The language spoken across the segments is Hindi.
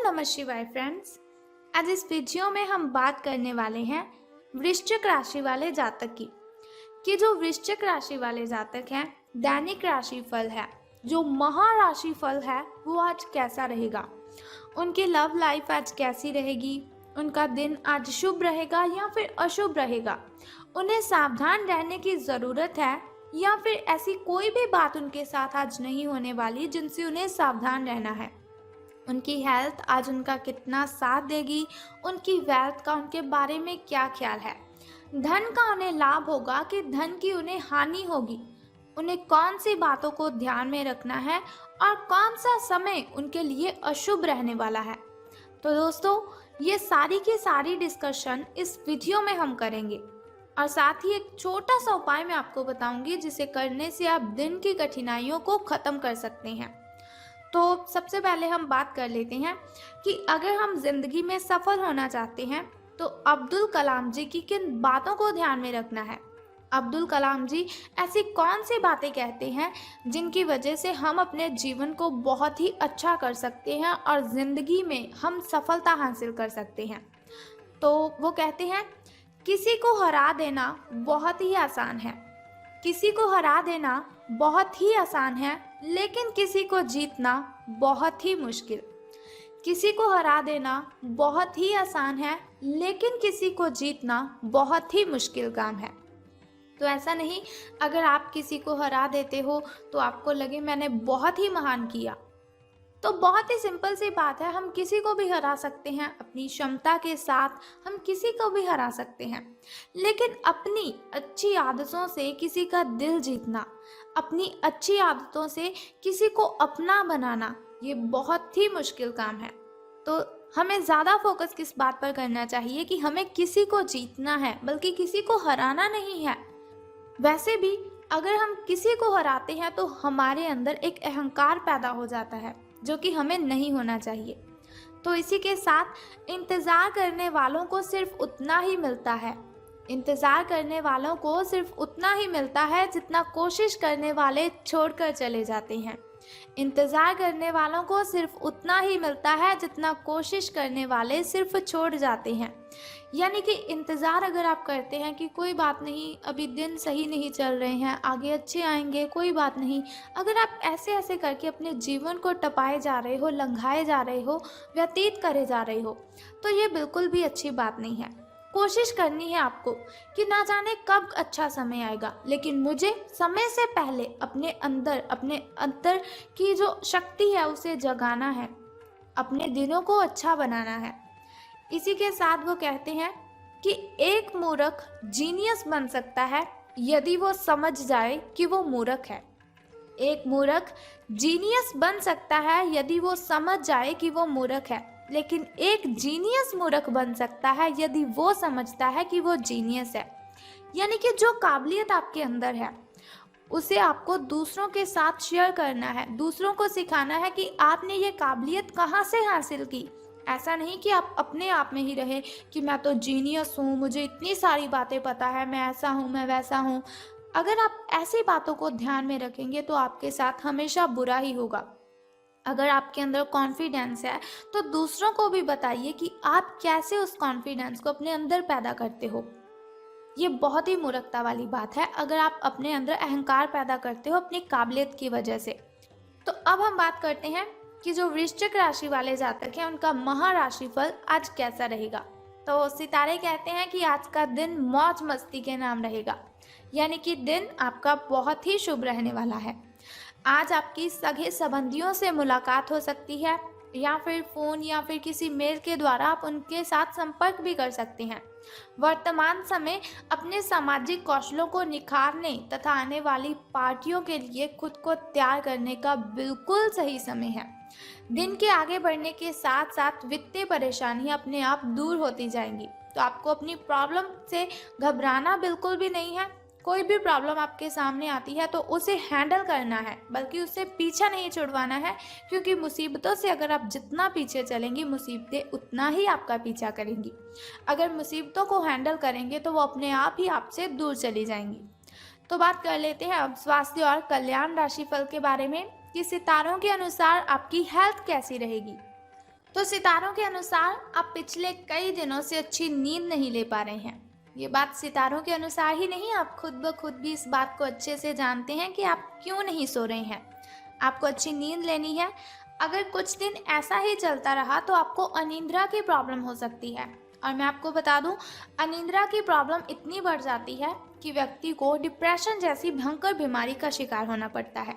नमः शिवाय फ्रेंड्स। आज इस वीडियो में हम बात करने वाले हैं वृश्चिक राशि वाले जातक की कि जो वृश्चिक राशि वाले जातक हैं, दैनिक राशिफल है, जो महाराशिफल है, वो आज कैसा रहेगा। उनकी लव लाइफ आज कैसी रहेगी, उनका दिन आज शुभ रहेगा या फिर अशुभ रहेगा, उन्हें सावधान रहने की ज़रूरत है या फिर ऐसी कोई भी बात उनके साथ आज नहीं होने वाली जिनसे उन्हें सावधान रहना है। उनकी हेल्थ आज उनका कितना साथ देगी, उनकी वेल्थ का उनके बारे में क्या ख्याल है, धन का उन्हें लाभ होगा कि धन की उन्हें हानि होगी, उन्हें कौन सी बातों को ध्यान में रखना है और कौन सा समय उनके लिए अशुभ रहने वाला है। तो दोस्तों, ये सारी की सारी डिस्कशन इस वीडियो में हम करेंगे और साथ ही एक छोटा सा उपाय मैं आपको बताऊंगी जिसे करने से आप दिन की कठिनाइयों को खत्म कर सकते हैं। तो सबसे पहले हम बात कर लेते हैं कि अगर हम जिंदगी में सफल होना चाहते हैं तो अब्दुल कलाम जी की किन बातों को ध्यान में रखना है। अब्दुल कलाम जी ऐसी कौन सी बातें कहते हैं जिनकी वजह से हम अपने जीवन को बहुत ही अच्छा कर सकते हैं और जिंदगी में हम सफलता हासिल कर सकते हैं। तो वो कहते हैं, किसी को हरा देना बहुत ही आसान है, किसी को हरा देना बहुत ही आसान है, लेकिन किसी को जीतना बहुत ही मुश्किल। किसी को हरा देना बहुत ही आसान है, लेकिन किसी को जीतना बहुत ही मुश्किल काम है। तो ऐसा नहीं, अगर आप किसी को हरा देते हो तो आपको लगे मैंने बहुत ही महान किया। तो बहुत ही सिंपल सी बात है, हम किसी को भी हरा सकते हैं, अपनी क्षमता के साथ हम किसी को भी हरा सकते हैं, लेकिन अपनी अच्छी आदतों से किसी का दिल जीतना, अपनी अच्छी आदतों से किसी को अपना बनाना, ये बहुत ही मुश्किल काम है। तो हमें ज़्यादा फोकस किस बात पर करना चाहिए कि हमें किसी को जीतना है, बल्कि किसी को हराना नहीं है। वैसे भी अगर हम किसी को हराते हैं तो हमारे अंदर एक अहंकार पैदा हो जाता है जो कि हमें नहीं होना चाहिए। तो इसी के साथ इंतज़ार करने वालों को सिर्फ उतना ही मिलता है, इंतज़ार करने वालों को सिर्फ उतना ही मिलता है जितना कोशिश करने वाले छोड़कर चले जाते हैं। इंतज़ार करने वालों को सिर्फ उतना ही मिलता है जितना कोशिश करने वाले सिर्फ छोड़ जाते हैं। यानी कि इंतज़ार अगर आप करते हैं कि कोई बात नहीं, अभी दिन सही नहीं चल रहे हैं, आगे अच्छे आएंगे, कोई बात नहीं, अगर आप ऐसे ऐसे करके अपने जीवन को टपाए जा रहे हो, लंघाए जा रहे हो, व्यतीत करे जा रहे हो, तो ये बिल्कुल भी अच्छी बात नहीं है। कोशिश करनी है आपको कि ना जाने कब अच्छा समय आएगा, लेकिन मुझे समय से पहले अपने अंदर की जो शक्ति है उसे जगाना है, अपने दिनों को अच्छा बनाना है। इसी के साथ वो कहते हैं कि एक मूर्ख जीनियस बन सकता है यदि वो समझ जाए कि वो मूर्ख है। एक मूर्ख जीनियस बन सकता है यदि वो समझ जाए कि वो मूर्ख है, लेकिन एक जीनियस मूर्ख बन सकता है यदि वो समझता है कि वो जीनियस है। यानी कि जो काबिलियत आपके अंदर है उसे आपको दूसरों के साथ शेयर करना है, दूसरों को सिखाना है कि आपने ये काबिलियत कहाँ से हासिल की। ऐसा नहीं कि आप अपने आप में ही रहे कि मैं तो जीनियस हूँ, मुझे इतनी सारी बातें पता है, मैं ऐसा हूँ, मैं वैसा हूँ। अगर आप ऐसी बातों को ध्यान में रखेंगे तो आपके साथ हमेशा बुरा ही होगा। अगर आपके अंदर कॉन्फिडेंस है तो दूसरों को भी बताइए कि आप कैसे उस कॉन्फिडेंस को अपने अंदर पैदा करते हो। ये बहुत ही मूर्खता वाली बात है अगर आप अपने अंदर अहंकार पैदा करते हो अपनी काबिलियत की वजह से। तो अब हम बात करते हैं कि जो वृश्चिक राशि वाले जातक हैं उनका महाराशिफल आज कैसा रहेगा। तो सितारे कहते हैं कि आज का दिन मौज मस्ती के नाम रहेगा, यानी कि दिन आपका बहुत ही शुभ रहने वाला है। आज आपकी सगे संबंधियों से मुलाकात हो सकती है या फिर फ़ोन या फिर किसी मेल के द्वारा आप उनके साथ संपर्क भी कर सकते हैं। वर्तमान समय अपने सामाजिक कौशलों को निखारने तथा आने वाली पार्टियों के लिए खुद को तैयार करने का बिल्कुल सही समय है। दिन के आगे बढ़ने के साथ साथ वित्तीय परेशानियां अपने आप दूर होती जाएंगी, तो आपको अपनी प्रॉब्लम से घबराना बिल्कुल भी नहीं है। कोई भी प्रॉब्लम आपके सामने आती है तो उसे हैंडल करना है, बल्कि उससे पीछा नहीं छुड़वाना है, क्योंकि मुसीबतों से अगर आप जितना पीछे चलेंगी मुसीबतें उतना ही आपका पीछा करेंगी। अगर मुसीबतों को हैंडल करेंगे तो वो अपने आप ही आपसे दूर चली जाएंगी। तो बात कर लेते हैं अब स्वास्थ्य और कल्याण राशिफल के बारे में कि सितारों के अनुसार आपकी हेल्थ कैसी रहेगी। तो सितारों के अनुसार आप पिछले कई दिनों से अच्छी नींद नहीं ले पा रहे हैं। ये बात सितारों के अनुसार ही नहीं, आप खुद ब खुद भी इस बात को अच्छे से जानते हैं कि आप क्यों नहीं सो रहे हैं। आपको अच्छी नींद लेनी है। अगर कुछ दिन ऐसा ही चलता रहा तो आपको अनिद्रा की प्रॉब्लम हो सकती है। और मैं आपको बता दूं, अनिद्रा की प्रॉब्लम इतनी बढ़ जाती है कि व्यक्ति को डिप्रेशन जैसी भयंकर बीमारी का शिकार होना पड़ता है।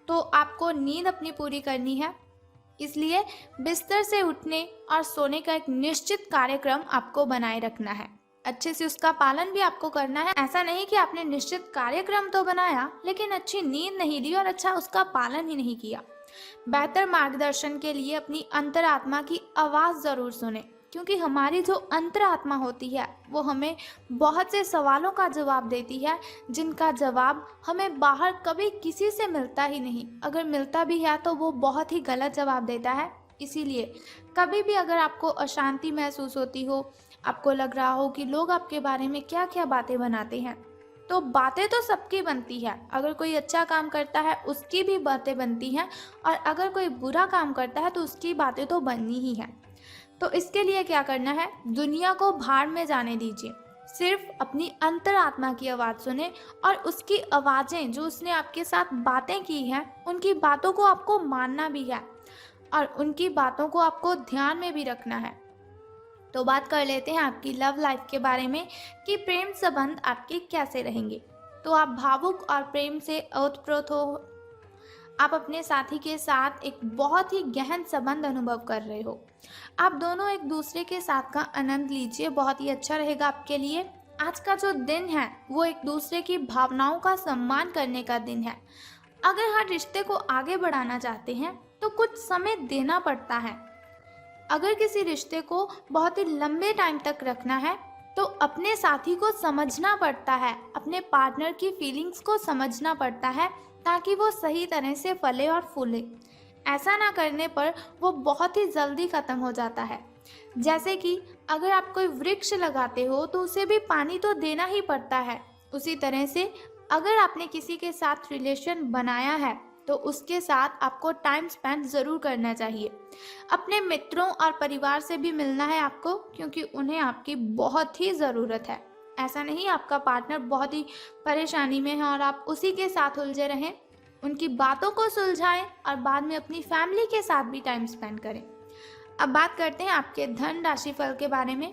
तो आपको नींद अपनी पूरी करनी है, इसलिए बिस्तर से उठने और सोने का एक निश्चित कार्यक्रम आपको बनाए रखना है। अच्छे से उसका पालन भी आपको करना है। ऐसा नहीं कि आपने निश्चित कार्यक्रम तो बनाया लेकिन अच्छी नींद नहीं ली और अच्छा उसका पालन ही नहीं किया। बेहतर मार्गदर्शन के लिए अपनी अंतरात्मा की आवाज़ ज़रूर सुने, क्योंकि हमारी जो अंतरात्मा होती है वो हमें बहुत से सवालों का जवाब देती है, जिनका जवाब हमें बाहर कभी किसी से मिलता ही नहीं। अगर मिलता भी है तो वो बहुत ही गलत जवाब देता है। इसीलिए कभी भी अगर आपको अशांति महसूस होती हो, आपको लग रहा हो कि लोग आपके बारे में क्या क्या बातें बनाते हैं, तो बातें तो सबकी बनती है। अगर कोई अच्छा काम करता है उसकी भी बातें बनती हैं, और अगर कोई बुरा काम करता है तो उसकी बातें तो बननी ही हैं। तो इसके लिए क्या करना है, दुनिया को भाड़ में जाने दीजिए। सिर्फ अपनी अंतरात्मा की आवाज़ सुने और उसकी आवाज़ें जो उसने आपके साथ बातें की हैं, उनकी बातों को आपको मानना भी है और उनकी बातों को आपको ध्यान में भी रखना है। तो बात कर लेते हैं आपकी लव लाइफ के बारे में कि प्रेम संबंध आपके कैसे रहेंगे। तो आप भावुक और प्रेम से ओतप्रोत हो। आप अपने साथी के साथ एक बहुत ही गहन संबंध अनुभव कर रहे हो। आप दोनों एक दूसरे के साथ का आनंद लीजिए, बहुत ही अच्छा रहेगा आपके लिए। आज का जो दिन है वो एक दूसरे की भावनाओं का सम्मान करने का दिन है। अगर हर रिश्ते को आगे बढ़ाना चाहते हैं तो कुछ समय देना पड़ता है। अगर किसी रिश्ते को बहुत ही लंबे टाइम तक रखना है तो अपने साथी को समझना पड़ता है, अपने पार्टनर की फीलिंग्स को समझना पड़ता है, ताकि वो सही तरह से फले और फूले। ऐसा ना करने पर वो बहुत ही जल्दी ख़त्म हो जाता है। जैसे कि अगर आप कोई वृक्ष लगाते हो तो उसे भी पानी तो देना ही पड़ता है। उसी तरह से अगर आपने किसी के साथ रिलेशन बनाया है तो उसके साथ आपको टाइम स्पेंड ज़रूर करना चाहिए। अपने मित्रों और परिवार से भी मिलना है आपको, क्योंकि उन्हें आपकी बहुत ही ज़रूरत है। ऐसा नहीं आपका पार्टनर बहुत ही परेशानी में है और आप उसी के साथ उलझे रहें। उनकी बातों को सुलझाएं और बाद में अपनी फैमिली के साथ भी टाइम स्पेंड करें। अब बात करते हैं आपके धन राशि फल के बारे में।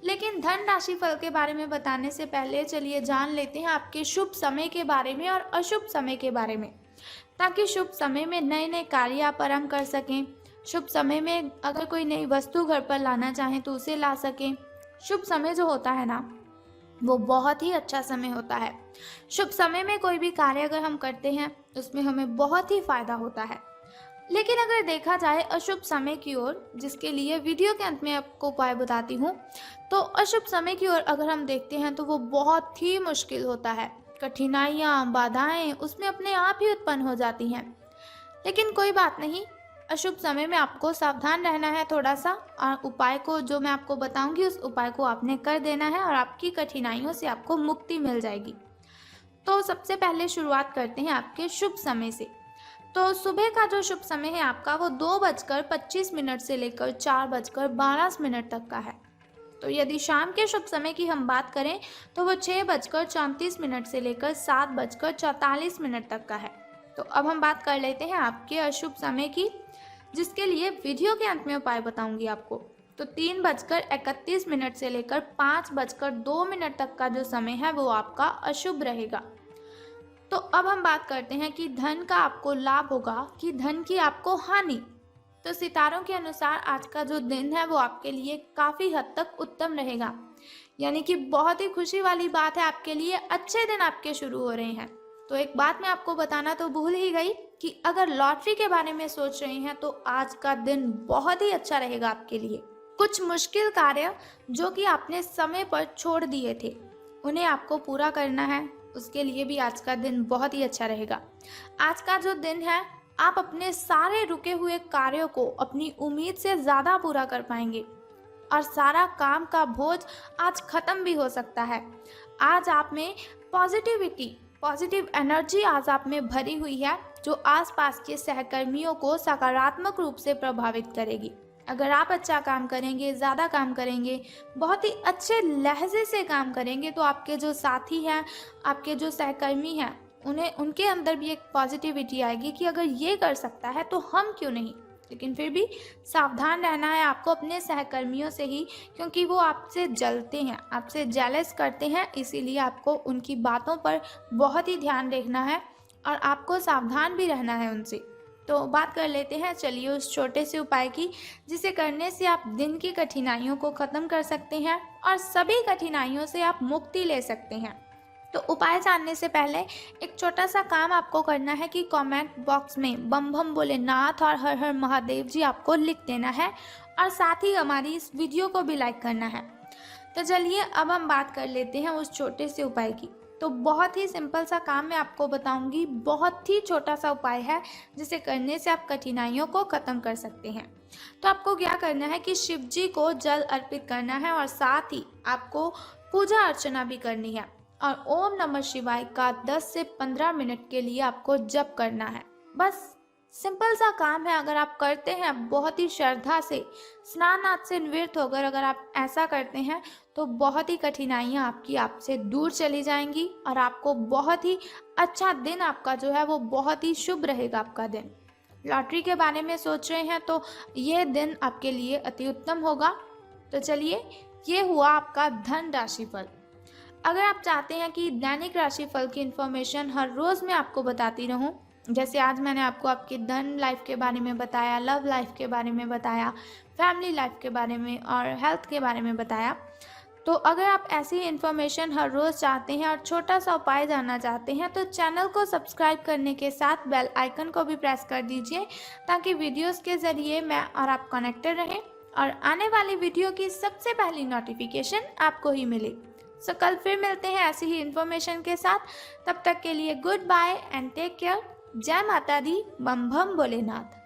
लेकिन धन राशि फल के बारे में बताने से पहले चलिए जान लेते हैं आपके शुभ समय के बारे में और अशुभ समय के बारे में, ताकि शुभ समय में नए नए कार्य आप आरंभ कर सकें। शुभ समय में अगर कोई नई वस्तु घर पर लाना चाहें तो उसे ला सकें। शुभ समय जो होता है ना, वो बहुत ही अच्छा समय होता है। शुभ समय में कोई भी कार्य अगर हम करते हैं उसमें हमें बहुत ही फायदा होता है। लेकिन अगर देखा जाए अशुभ समय की ओर, जिसके लिए वीडियो के अंत में आपको उपाय बताती हूँ, तो अशुभ समय की ओर अगर हम देखते हैं तो वो बहुत ही मुश्किल होता है। कठिनाइयाँ, बाधाएं उसमें अपने आप ही उत्पन्न हो जाती हैं। लेकिन कोई बात नहीं, अशुभ समय में आपको सावधान रहना है थोड़ा सा, और उपाय को जो मैं आपको बताऊंगी उस उपाय को आपने कर देना है और आपकी कठिनाइयों से आपको मुक्ति मिल जाएगी। तो सबसे पहले शुरुआत करते हैं आपके शुभ समय से। तो सुबह का जो शुभ समय है आपका वो 2:25 से लेकर 4:12 तक का है। तो यदि शाम के शुभ समय की हम बात करें तो वो 6:34 से लेकर 7:44 तक का है। तो अब हम बात कर लेते हैं आपके अशुभ समय की, जिसके लिए वीडियो के अंत में उपाय बताऊंगी आपको। तो 3:31 से लेकर 5:02 तक का जो समय है वो आपका अशुभ रहेगा। तो अब हम बात करते हैं कि धन का आपको लाभ होगा कि धन की आपको हानि। तो सितारों के अनुसार आज का जो दिन है वो आपके लिए काफ़ी हद तक उत्तम रहेगा, यानी कि बहुत ही खुशी वाली बात है आपके लिए, अच्छे दिन आपके शुरू हो रहे हैं। तो एक बात मैं आपको बताना तो भूल ही गई कि अगर लॉटरी के बारे में सोच रहे हैं तो आज का दिन बहुत ही अच्छा रहेगा आपके लिए। कुछ मुश्किल कार्य जो कि आपने समय पर छोड़ दिए थे उन्हें आपको पूरा करना है, उसके लिए भी आज का दिन बहुत ही अच्छा रहेगा। आज का जो दिन है आप अपने सारे रुके हुए कार्यों को अपनी उम्मीद से ज़्यादा पूरा कर पाएंगे और सारा काम का बोझ आज ख़त्म भी हो सकता है। आज आप में पॉजिटिव एनर्जी आज आप में भरी हुई है, जो आसपास के सहकर्मियों को सकारात्मक रूप से प्रभावित करेगी। अगर आप अच्छा काम करेंगे, ज़्यादा काम करेंगे, बहुत ही अच्छे लहज़े से काम करेंगे, तो आपके जो साथी हैं, आपके जो सहकर्मी हैं, उन्हें उनके अंदर भी एक पॉजिटिविटी आएगी कि अगर ये कर सकता है तो हम क्यों नहीं। लेकिन फिर भी सावधान रहना है आपको अपने सहकर्मियों से ही, क्योंकि वो आपसे जलते हैं, आपसे जेलस करते हैं, इसीलिए आपको उनकी बातों पर बहुत ही ध्यान रखना है और आपको सावधान भी रहना है उनसे। तो बात कर लेते हैं चलिए उस छोटे से उपाय की, जिसे करने से आप दिन की कठिनाइयों को ख़त्म कर सकते हैं और सभी कठिनाइयों से आप मुक्ति ले सकते हैं। तो उपाय जानने से पहले एक छोटा सा काम आपको करना है कि कमेंट बॉक्स में बम बम भोलेनाथ और हर हर महादेव जी आपको लिख देना है और साथ ही हमारी इस वीडियो को भी लाइक करना है। तो चलिए अब हम बात कर लेते हैं उस छोटे से उपाय की। तो बहुत ही सिंपल सा काम मैं आपको बताऊंगी, बहुत ही छोटा सा उपाय है जिसे करने से आप कठिनाइयों को ख़त्म कर सकते हैं। तो आपको क्या करना है कि शिव जी को जल अर्पित करना है और साथ ही आपको पूजा अर्चना भी करनी है और ओम नमः शिवाय का 10 से 15 मिनट के लिए आपको जप करना है। बस सिंपल सा काम है, अगर आप करते हैं बहुत ही श्रद्धा से, स्नान आदि से निवृत्त होकर अगर आप ऐसा करते हैं तो बहुत ही कठिनाइयाँ आपकी आपसे दूर चली जाएंगी और आपको बहुत ही अच्छा दिन आपका जो है वो बहुत ही शुभ रहेगा आपका दिन। लॉटरी के बारे में सोच रहे हैं तो ये दिन आपके लिए अति उत्तम होगा। तो चलिए ये हुआ आपका धन राशि फल। अगर आप चाहते हैं कि दैनिक राशि फल की इन्फॉर्मेशन हर रोज़ मैं आपको बताती रहूं, जैसे आज मैंने आपको आपकी धन लाइफ के बारे में बताया, लव लाइफ के बारे में बताया, फैमिली लाइफ के बारे में और हेल्थ के बारे में बताया, तो अगर आप ऐसी इन्फॉर्मेशन हर रोज़ चाहते हैं और छोटा सा उपाय जानना चाहते हैं तो चैनल को सब्सक्राइब करने के साथ बेल आइकन को भी प्रेस कर दीजिए, ताकि वीडियोस के ज़रिए मैं और आप कनेक्टेड रहें और आने वाली वीडियो की सबसे पहली नोटिफिकेशन आपको ही मिले। सो कल फिर मिलते हैं ऐसी ही इन्फॉर्मेशन के साथ। तब तक के लिए good bye and take care. जय माता दी, बम बम भोलेनाथ।